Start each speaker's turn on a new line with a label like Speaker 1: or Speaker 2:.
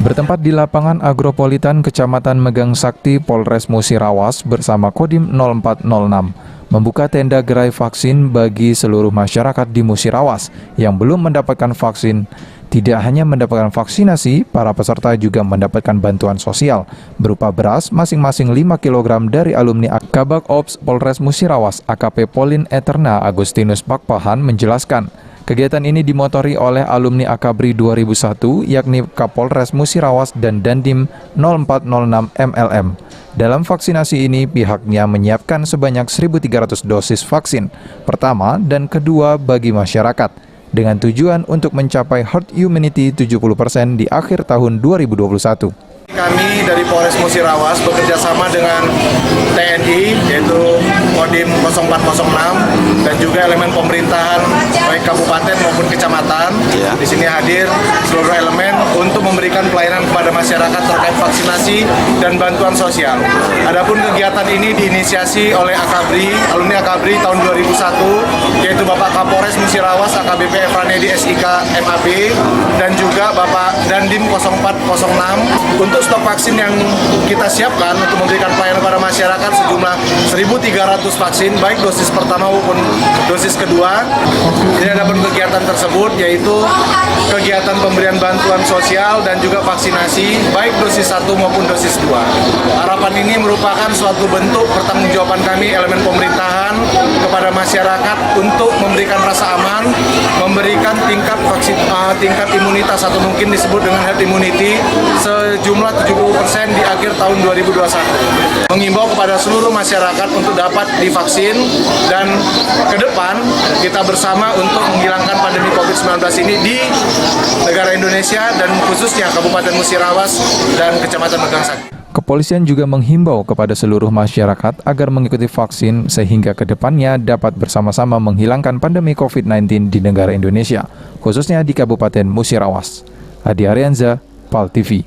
Speaker 1: Bertempat di lapangan Agropolitan Kecamatan Megang Sakti, Polres Musirawas bersama Kodim 0406, membuka tenda gerai vaksin bagi seluruh masyarakat di Musirawas yang belum mendapatkan vaksin. Tidak hanya mendapatkan vaksinasi, para peserta juga mendapatkan bantuan sosial berupa beras masing-masing 5 kg dari alumni Kabak Ops Polres Musirawas AKP Polin Eterna Agustinus Pakpahan menjelaskan, kegiatan ini dimotori oleh alumni Akabri 2001 yakni Kapolres Musirawas dan Dandim 0406 MLM. Dalam vaksinasi ini pihaknya menyiapkan sebanyak 1.300 dosis vaksin pertama dan kedua bagi masyarakat dengan tujuan untuk mencapai herd immunity 70% di akhir tahun 2021.
Speaker 2: Kami dari Polres Musirawas bekerja sama dengan TNI yaitu Kodim 0406 dan juga elemen pemerintahan baik kabupaten maupun kecamatan. Di sini hadir seluruh elemen untuk memberikan pelayanan kepada masyarakat terkait vaksinasi dan bantuan sosial. Adapun kegiatan ini diinisiasi oleh Akabri, alumni Akabri tahun 2001 yaitu Bapak Kapolres Musirawas AKBP Efranedi SIK MAB dan juga Bapak Dandim 0406 untuk stok vaksin yang kita siapkan untuk memberikan pelayanan kepada masyarakat sejumlah 1.300 vaksin baik dosis pertama maupun dosis kedua. Jadi ada kegiatan tersebut yaitu kegiatan pemberian bantuan sosial dan juga vaksinasi baik dosis 1 maupun dosis 2. Harapan ini merupakan suatu bentuk pertanggungjawaban kami elemen pemerintahan kepada masyarakat untuk memberikan rasa aman, memberikan tingkat imunitas atau mungkin disebut dengan herd immunity sejumlah 70% di akhir tahun 2021. Mengimbau kepada seluruh masyarakat untuk dapat divaksin dan ke depan kita bersama untuk menghilangkan pandemi COVID-19 ini di negara Indonesia dan khususnya Kabupaten Musirawas dan Kecamatan Megang Sakti.
Speaker 1: Kepolisian juga menghimbau kepada seluruh masyarakat agar mengikuti vaksin sehingga ke depannya dapat bersama-sama menghilangkan pandemi COVID-19 di negara Indonesia, khususnya di Kabupaten Musirawas. Adi Arianza, PAL TV.